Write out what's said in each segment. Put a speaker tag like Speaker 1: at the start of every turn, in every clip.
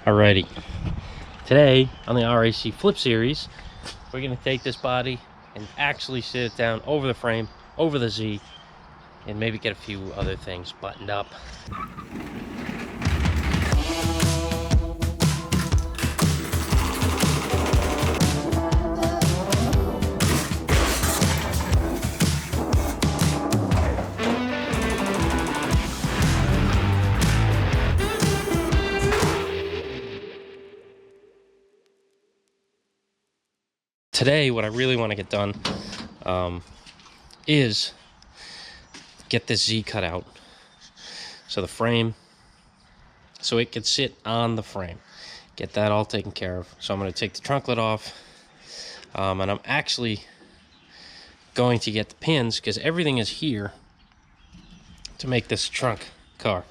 Speaker 1: Alrighty, today on the RAC Flip Series, we're going to take this body and actually sit it down over the frame, over the Z, and maybe get a few other things buttoned up. Today, what I really want to get done is get this Z cut out. So the frame, so it could sit on the frame. Get that all taken care of. So I'm going to take the trunk lid off. And I'm actually going to get the pins because everything is here to make this trunk car.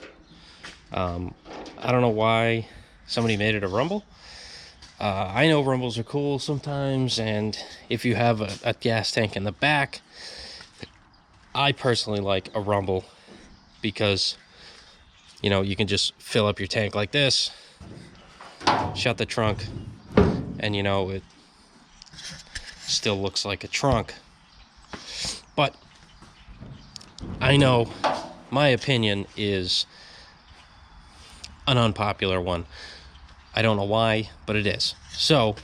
Speaker 1: I don't know why somebody made it a rumble. I know rumbles are cool sometimes, and if you have a gas tank in the back, I personally like a rumble because, you know, you can just fill up your tank like this, shut the trunk, and, you know, it still looks like a trunk. But I know my opinion is an unpopular one. I don't know why, but it is. So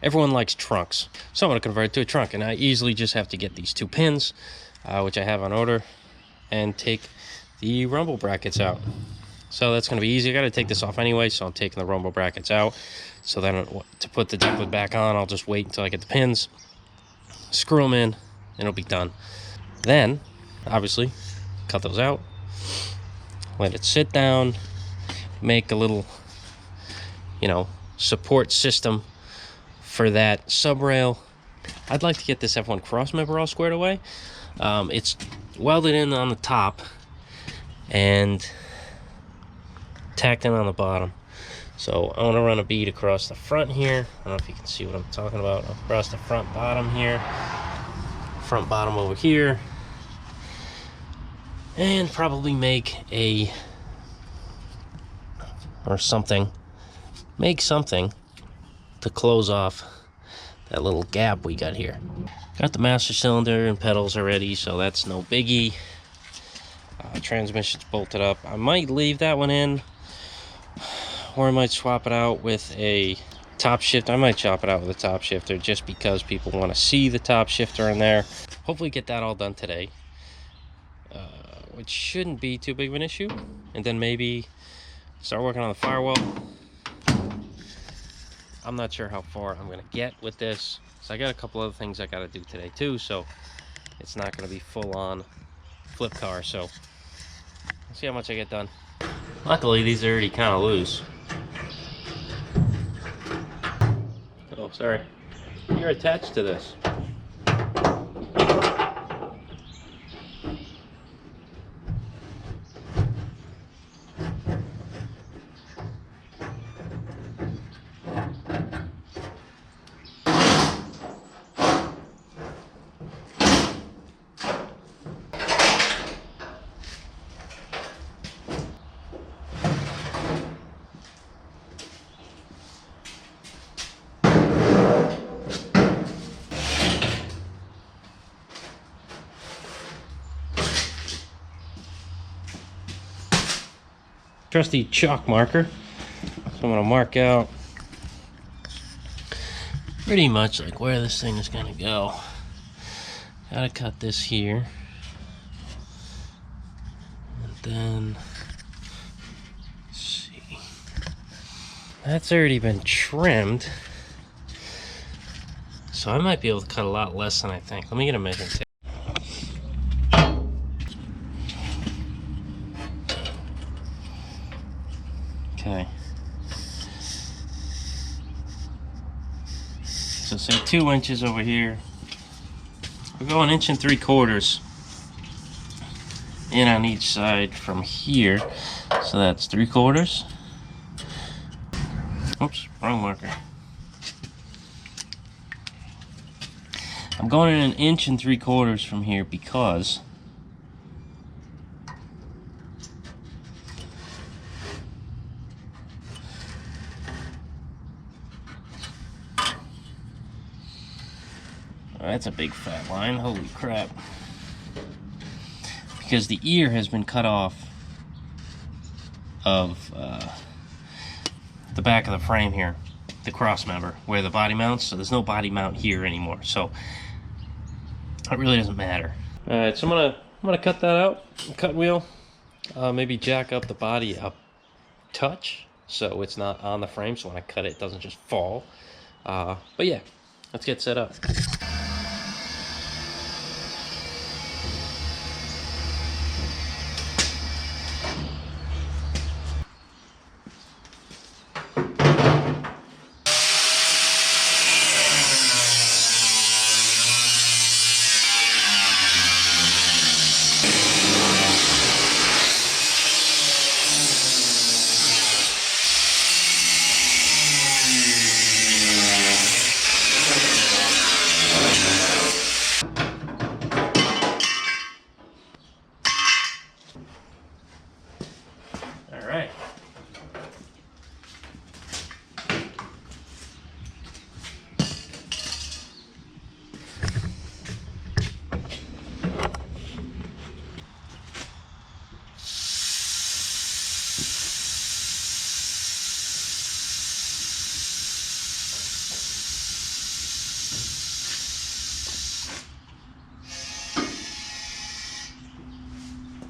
Speaker 1: everyone likes trunks, so I'm going to convert it to a trunk, and I easily just have to get these two pins, which I have on order, and take the rumble brackets out. So that's going to be easy. I got to take this off anyway, so I'm taking the rumble brackets out. So then to put the deck lid back on, I'll just wait until I get the pins, screw them in, and it'll be done. Then, obviously, cut those out, let it sit down, make a little, you know, support system for that subrail. I'd like to get this F1 cross member all squared away. It's welded in on the top and tacked in on the bottom. So I want to run a bead across the front here. I don't know if you can see what I'm talking about. Across the front bottom here, front bottom over here, and probably make a make something to close off that little gap we got here. Got the master cylinder and pedals already, so that's no biggie. Transmission's bolted up. I might leave that one in, or I might swap it out with a top shifter. I might chop it out with a top shifter just because people want to see the top shifter in there. Hopefully get that all done today, which shouldn't be too big of an issue. And then maybe start working on the firewall. I'm not sure how far I'm going to get with this. So I got a couple other things I got to do today too, so it's not going to be full-on flip car. So let's see how much I get done. Luckily, these are already kind of loose. Oh, sorry. You're attached to this. Trusty chalk marker. So I'm going to mark out pretty much like where this thing is going to go. Gotta cut this here. And then, let's see. That's already been trimmed. So I might be able to cut a lot less than I think. Let me get a measuring tape. Okay. So say 2 inches over here. We're going 1 3/4 in on each side from here. So that's 3/4. Oops, wrong marker. I'm going in 1 3/4 from here because that's a big fat line, holy crap. Because the ear has been cut off of the back of the frame here, the cross member, where the body mounts, so there's no body mount here anymore, so it really doesn't matter. Alright, so I'm gonna cut that out, cut wheel, maybe jack up the body a touch, so it's not on the frame, so when I cut it, it doesn't just fall. But yeah, let's get set up. Alright.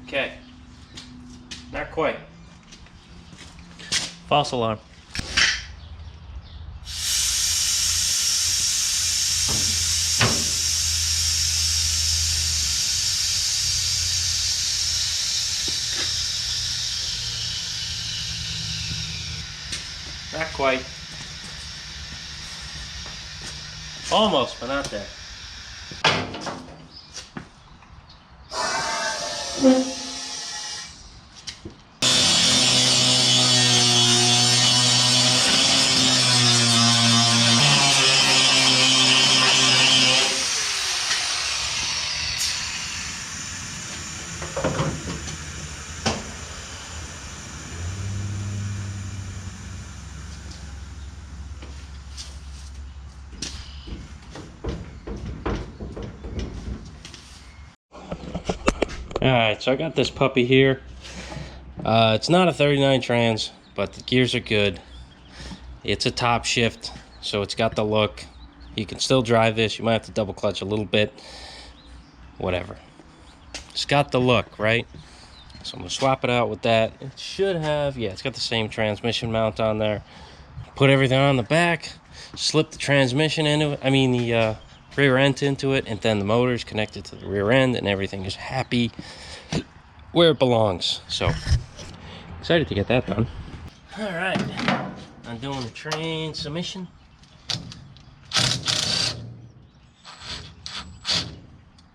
Speaker 1: Okay. Not quite. False alarm. Not quite. Almost, but not there. Alright, so I got this puppy here. It's not a 39 trans, but the gears are good. It's a top shift, so it's got the look. You can still drive this. You might have to double clutch a little bit. Whatever. It's got the look, right? So I'm going to swap it out with that. It should have, yeah, it's got the same transmission mount on there. Put everything on the back, slip the transmission into it, the rear end into it, and then the motor's connected to the rear end, and everything is happy where it belongs. So, excited to get that done. Alright, I'm doing the train submission.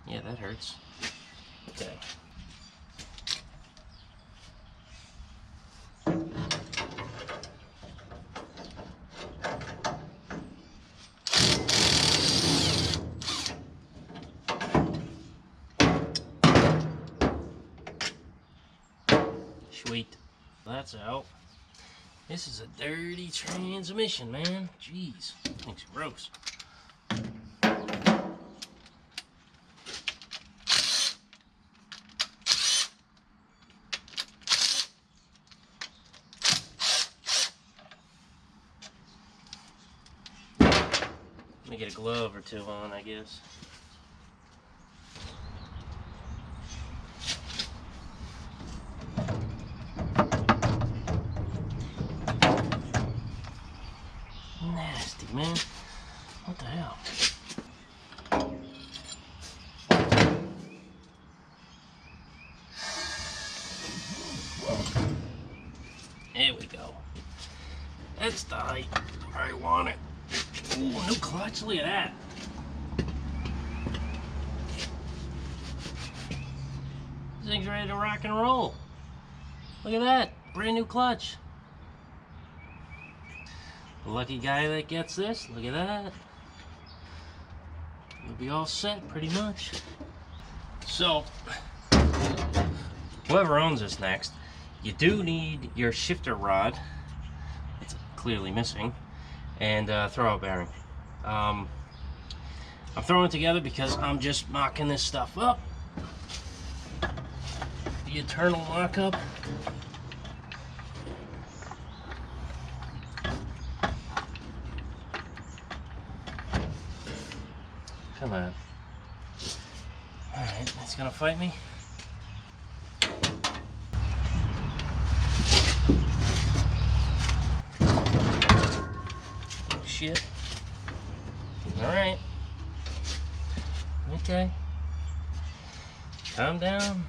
Speaker 1: Yeah, that hurts. Okay. Sweet. That's out. This is a dirty transmission, man. Jeez. Thing's gross. Let me get a glove or two on, I guess. Nasty, man. What the hell? There we go. That's the height I want it. Ooh, new clutch. Look at that. This thing's ready to rock and roll. Look at that. Brand new clutch. The lucky guy that gets this, look at that. You'll be all set pretty much. So, whoever owns this next, you do need your shifter rod. It's clearly missing. And throwout bearing. I'm throwing it together because I'm just mocking this stuff up. The eternal mock-up. Come on. Alright, it's gonna fight me. Oh, shit. Alright. Okay. Calm down.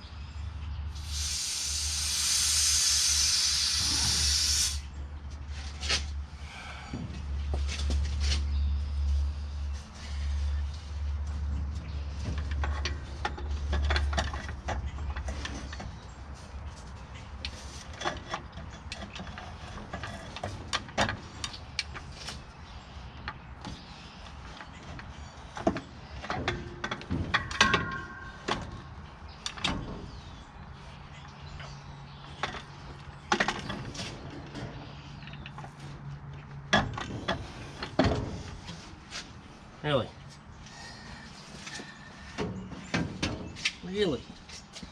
Speaker 1: Really? Really?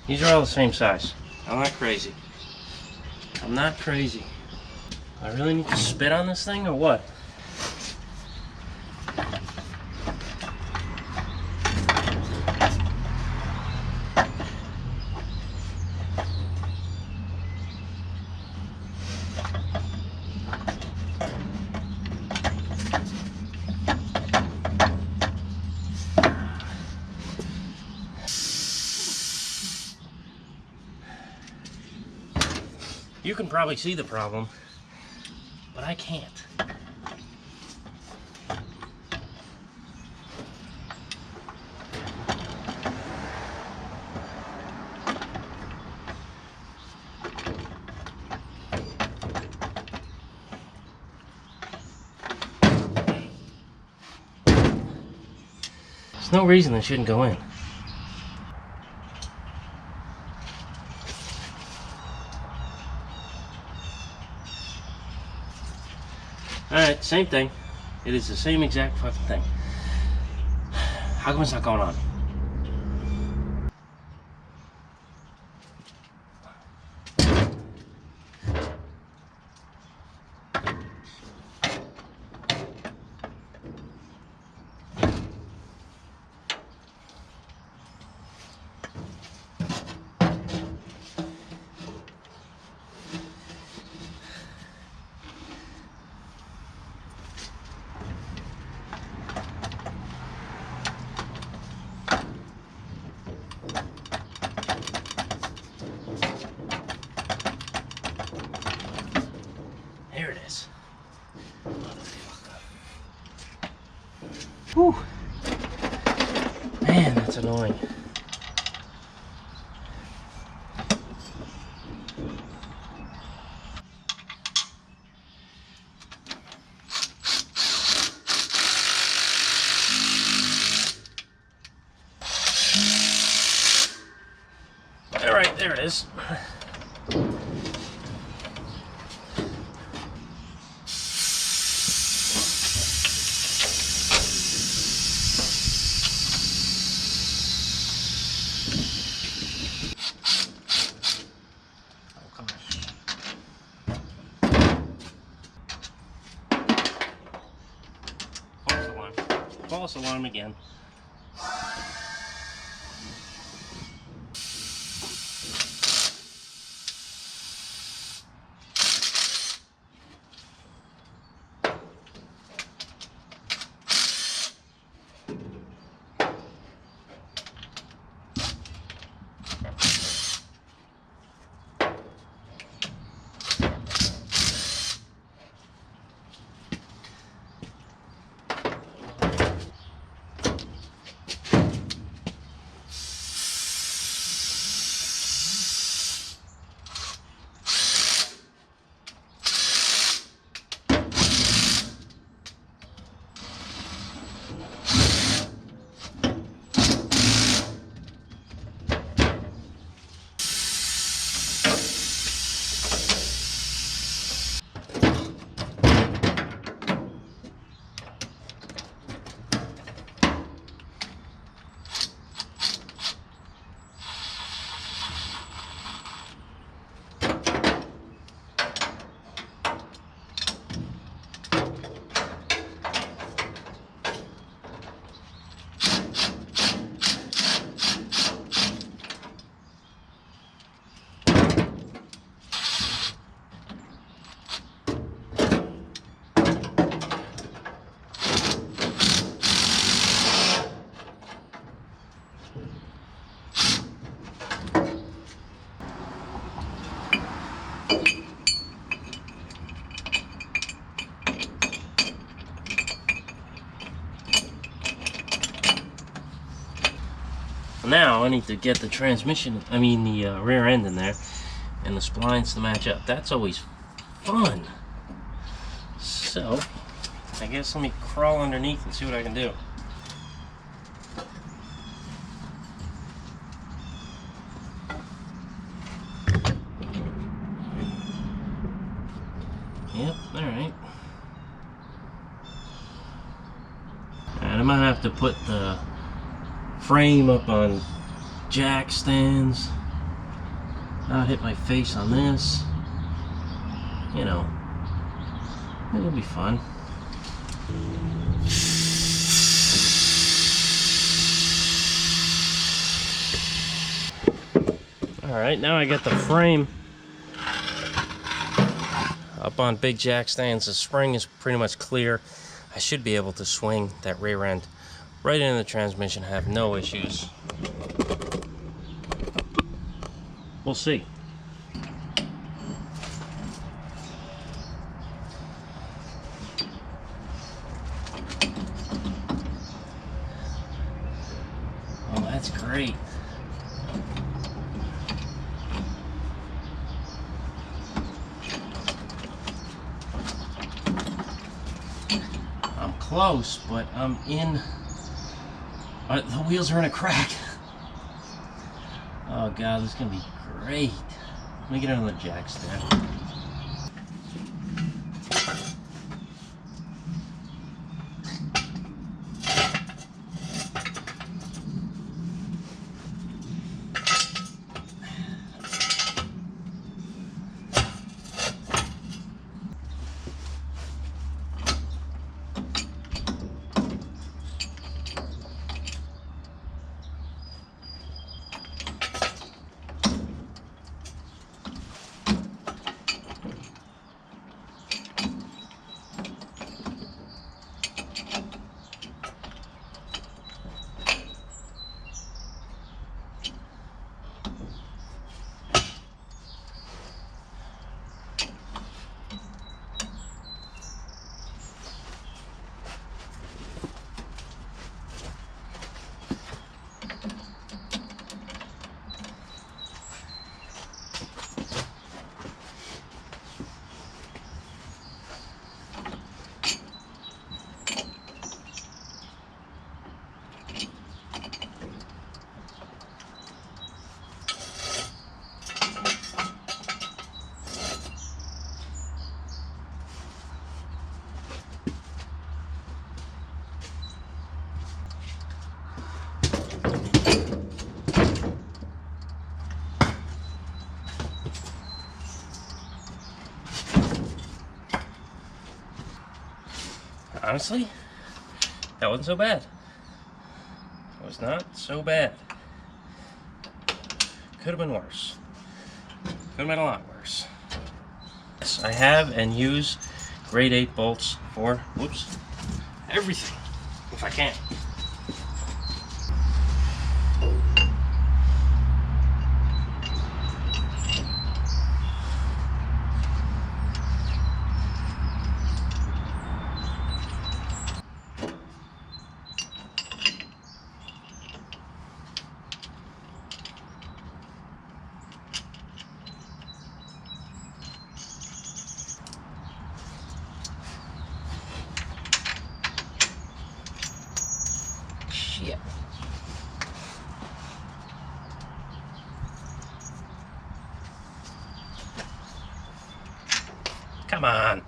Speaker 1: These are all the same size. I'm not crazy. I'm not crazy. I really need to spit on this thing or what? You can probably see the problem, but I can't. There's no reason it shouldn't go in. Alright, same thing. It is the same exact fucking thing. How come it's not going on? There it is. Whew. Man, that's annoying. All right, there it is. False alarm again. now I need to get the transmission, I mean the rear end in there, and the splines to match up. That's always fun. So, I guess let me crawl underneath and see what I can do. Yep, alright. And I might have to put the frame up on jack stands, not hit my face on this. You know, it'll be fun. Alright, now I got the frame up on big jack stands. The spring is pretty much clear. I should be able to swing that rear end right into the transmission, have no issues. We'll see. Oh, that's great. I'm close, but I'm in. The wheels are in a crack. Oh god, this is gonna be great. Let me get it on the jack stand. Honestly, that wasn't so bad. It was not so bad. Could have been worse. Could have been a lot worse. Yes, I have and use grade 8 bolts for, whoops, everything, if I can. Shit. Come on.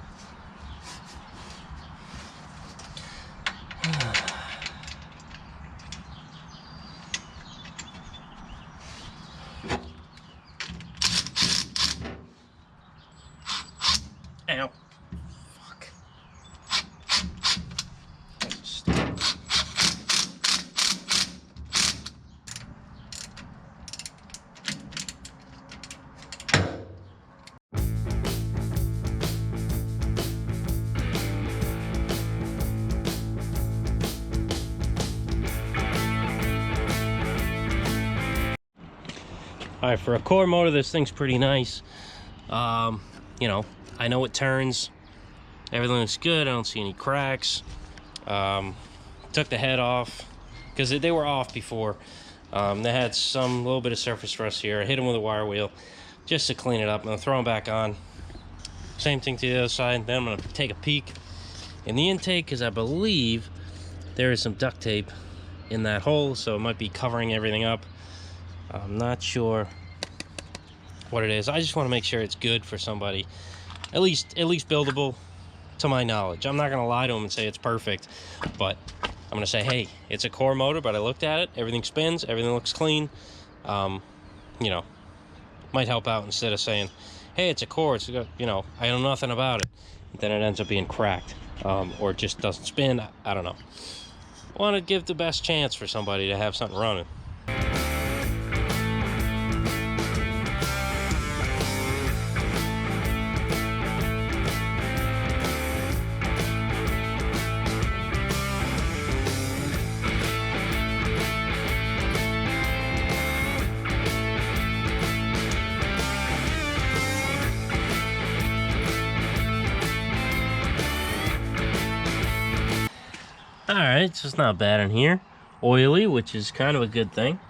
Speaker 1: Ow. Fuck. All right, for a core motor, this thing's pretty nice. You know, I know it turns. Everything looks good. I don't see any cracks. Took the head off because they were off before. They had some little bit of surface rust here. I hit them with a wire wheel just to clean it up. I'm gonna throw them back on. Same thing to the other side. Then I'm gonna take a peek in the intake, because I believe there is some duct tape in that hole, so it might be covering everything up. I'm not sure what it is. I just want to make sure it's good for somebody, at least buildable to my knowledge. I'm not gonna lie to them and say it's perfect, but I'm gonna say, hey, it's a core motor, but I looked at it, everything spins, everything looks clean. You know, might help out instead of saying, hey, it's a core, it's, you know, I know nothing about it. Then it ends up being cracked, or it just doesn't spin. I don't know. I want to give the best chance for somebody to have something running. Alright, so it's not bad in here. Oily, which is kind of a good thing.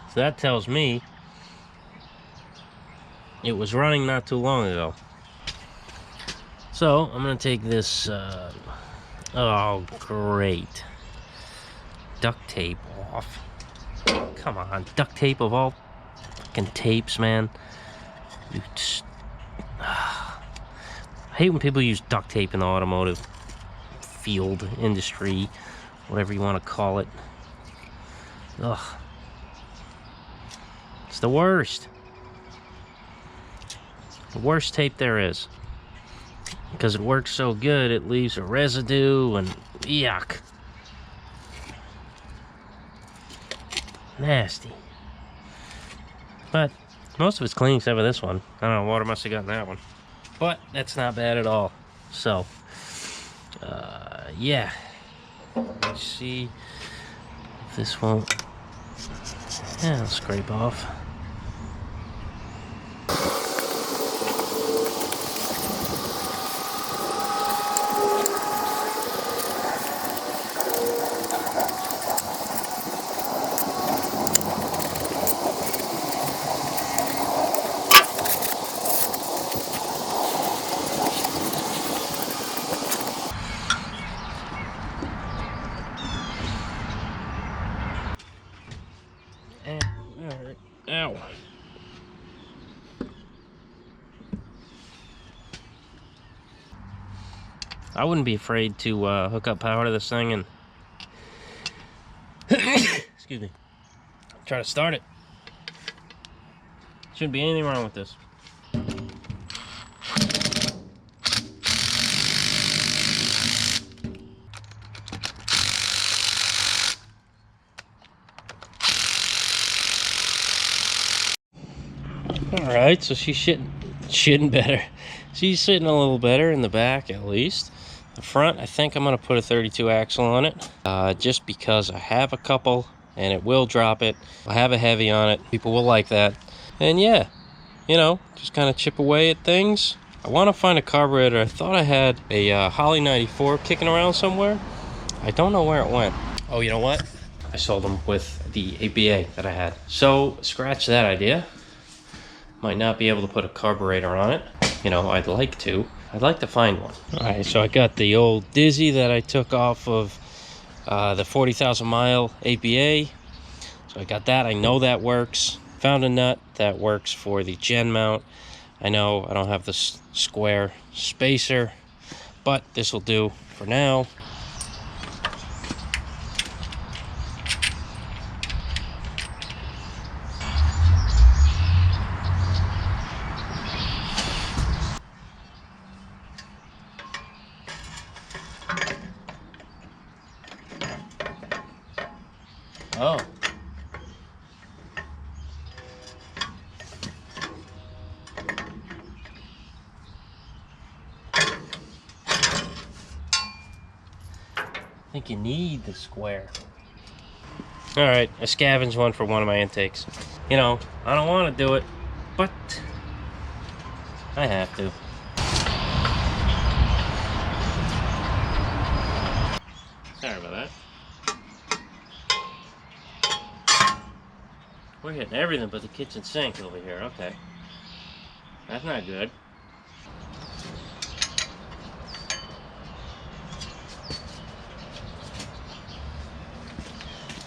Speaker 1: So that tells me it was running not too long ago. So I'm going to take this, oh great, duct tape off. Come on, duct tape of all fucking tapes, man. You just, I hate when people use duct tape in the automotive field, industry, whatever you want to call it. Ugh. It's the worst. The worst tape there is. Because it works so good, it leaves a residue and yuck. Nasty. But most of it's clean except for this one. I don't know, water must have gotten that one. But that's not bad at all. So, yeah. Let's see if this won't. Yeah, I'll scrape off. Ow. I wouldn't be afraid to hook up power to this thing and excuse me, try to start it. Shouldn't be anything wrong with this. Alright, so she's shitting better. She's sitting a little better in the back, at least. The front, I think I'm going to put a 32 axle on it, just because I have a couple, and it will drop it. I have a heavy on it. People will like that. And yeah, you know, just kind of chip away at things. I want to find a carburetor. I thought I had a Holly 94 kicking around somewhere. I don't know where it went. Oh, you know what? I sold them with the APA that I had. So, scratch that idea. Might not be able to put a carburetor on it. You know, I'd like to find one. All right, so I got the old Dizzy that I took off of the 40,000 mile APA. So I got that. I know that works. Found a nut that works for the gen mount. I know I don't have the square spacer, but this will do for now. Oh. I think you need the square. All right, I scavenged one for one of my intakes. You know, I don't want to do it, but I have to. Sorry about that. We're hitting everything but the kitchen sink over here. Okay. That's not good.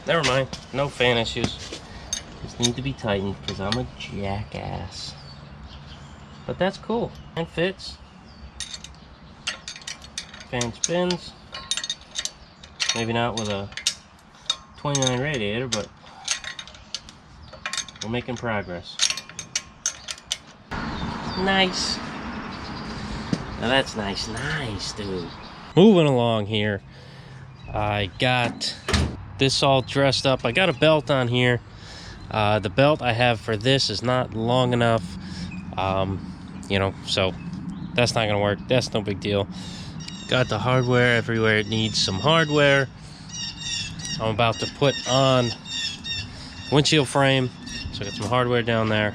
Speaker 1: Never mind. No fan issues. Just need to be tightened because I'm a jackass. But that's cool. It fits. Fan spins. Maybe not with a 29 radiator, but we're making progress. Nice. Now that's nice. Nice, dude. Moving along here. I got this all dressed up. I got a belt on here. The belt I have for this is not long enough. You know, so that's not gonna work. That's no big deal. Got the hardware everywhere it needs some hardware. I'm about to put on windshield frame, so I got some hardware down there.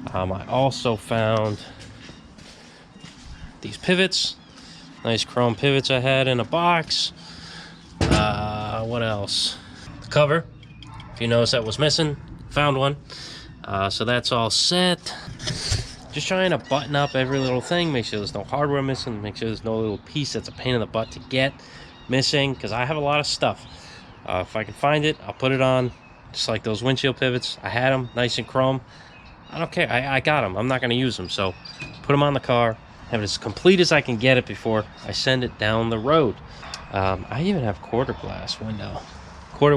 Speaker 1: I also found these pivots, nice chrome pivots I had in a box. What else? The cover, if you notice that was missing, found one. So that's all set. Just trying to button up every little thing, make sure there's no hardware missing, make sure there's no little piece that's a pain in the butt to get missing, because I have a lot of stuff. If I can find it, I'll put it on, just like those windshield pivots. I had them, nice and chrome. I don't care, I got them. I'm not going to use them, so put them on the car, have it as complete as I can get it before I send it down the road. I even have quarter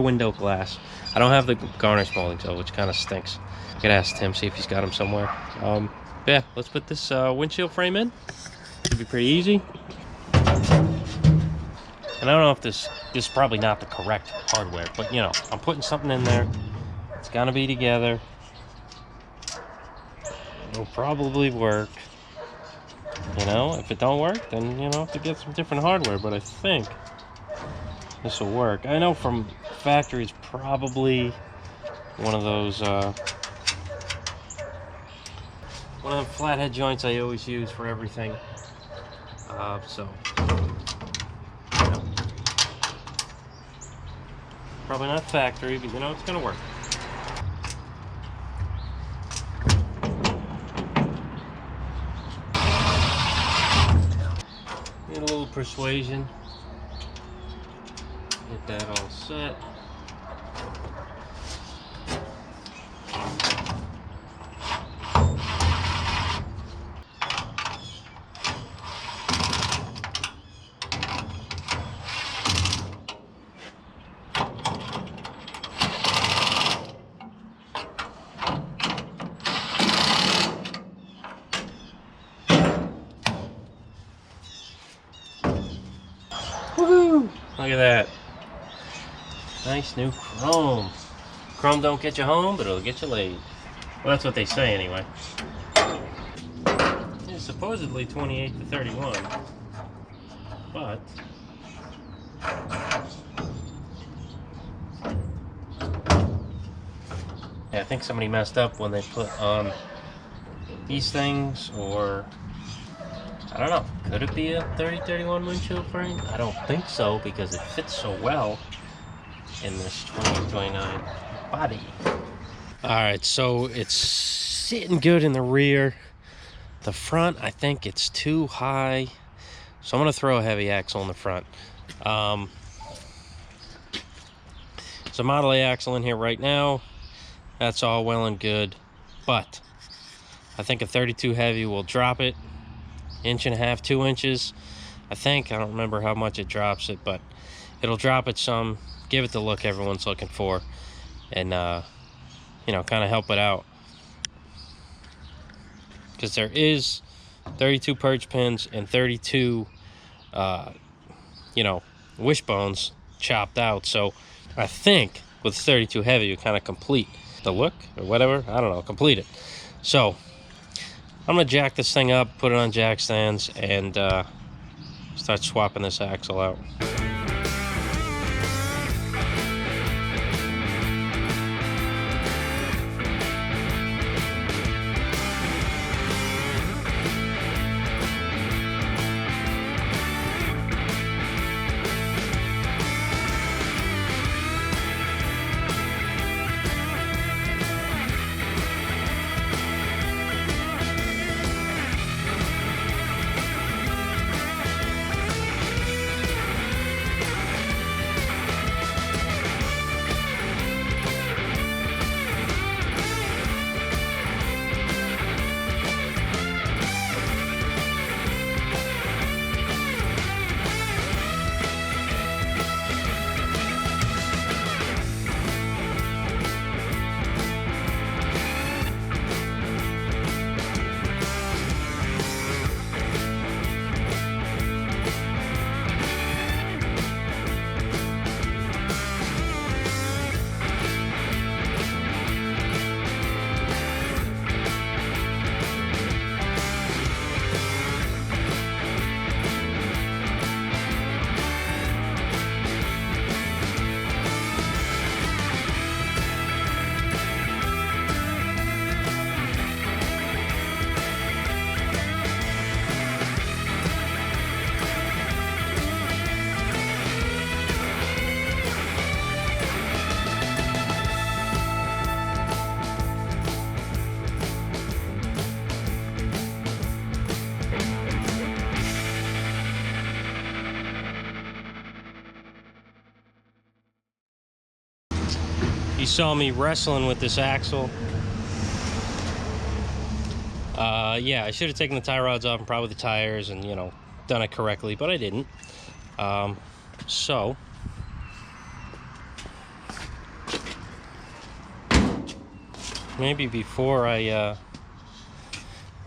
Speaker 1: window glass. I don't have the garnish moldings though, which kind of stinks. I could ask Tim, see if he's got them somewhere. Yeah, let's put this windshield frame in. Should be pretty easy. And I don't know if this is probably not the correct hardware, but you know, I'm putting something in there. It's gonna be together. It'll probably work. You know, if it don't work, then you know, have to get some different hardware, but I think this will work. I know from factory it's probably one of those one of the flathead joints I always use for everything. So you know, probably not factory, but you know, it's gonna work. Need a little persuasion. Get that all set. Woohoo! Look at that. Nice new chrome. Chrome don't get you home, but it'll get you laid. Well, that's what they say anyway. It's supposedly 28 to 31, but yeah, I think somebody messed up when they put on these things, or I don't know. Could it be a 30-31 windshield frame? I don't think so, because it fits so well in this 2029 body. Alright, so it's sitting good in the rear. The front, I think it's too high, so I'm going to throw a heavy axle in the front. It's a Model A axle in here right now. That's all well and good, but I think a 32 heavy will drop it 1.5 inches, 2 inches. I think, I don't remember how much it drops it, but it'll drop it some, give it the look everyone's looking for, and you know, kind of help it out, because there is 32 purge pins and 32 you know, wishbones chopped out. So I think with 32 heavy you kind of complete the look, or whatever, I don't know, complete it. So I'm gonna jack this thing up, put it on jack stands, and start swapping this axle out. you saw me wrestling with this axle. Yeah, I should have taken the tie rods off and probably the tires and, you know, done it correctly, but I didn't. So maybe before I,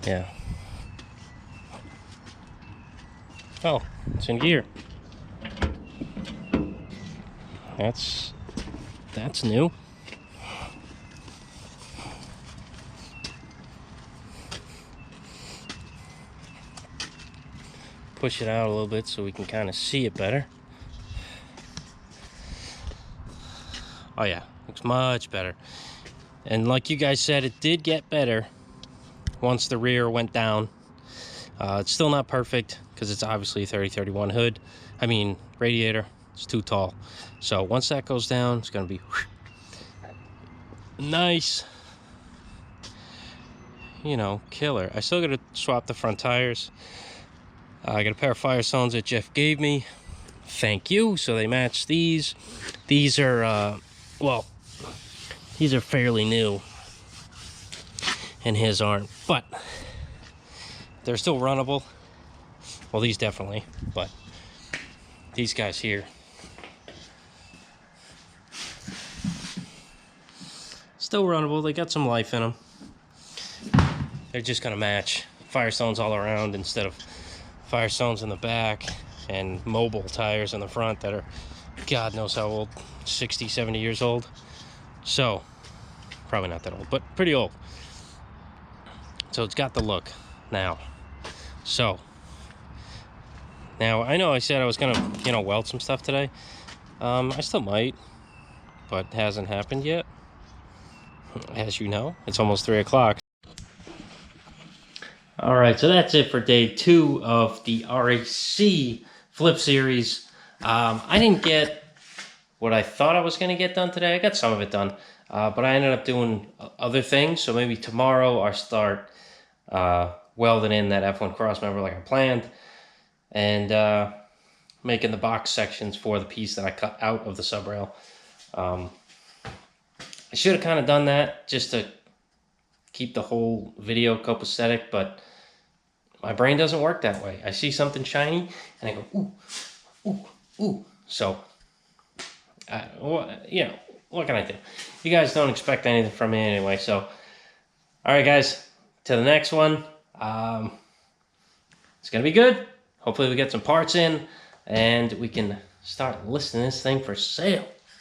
Speaker 1: yeah. Oh, it's in gear. That's new. Push it out a little bit so we can kind of see it better. Oh yeah, looks much better. And like you guys said, it did get better once the rear went down. It's still not perfect because it's obviously a 3031 hood. I mean, radiator, it's too tall. So once that goes down, it's gonna be nice. You know, killer. I still gotta swap the front tires. I got a pair of Firestones that Jeff gave me. Thank you. So they match these. These are, well, these are fairly new. And his aren't. But they're still runnable. Well, these definitely. But these guys here. Still runnable. They got some life in them. They're just going to match Firestones all around instead of Firestones in the back and mobile tires in the front that are God knows how old, 60, 70 years old. So, probably not that old, but pretty old. So it's got the look now. So, now I know I said I was gonna, you know, weld some stuff today. I still might, but it hasn't happened yet. As you know, it's almost 3 o'clock. All right, so that's it for day 2 of the RAC flip series. I didn't get what I thought I was going to get done today. I got some of it done, but I ended up doing other things. So maybe tomorrow I'll start welding in that F1 crossmember like I planned, and making the box sections for the piece that I cut out of the subrail. I should have kind of done that just to keep the whole video copacetic, but my brain doesn't work that way. I see something shiny and I go, ooh, ooh, ooh. So, you know, what can I do? You guys don't expect anything from me anyway. So, all right, guys, to the next one. It's going to be good. Hopefully we get some parts in and we can start listing this thing for sale.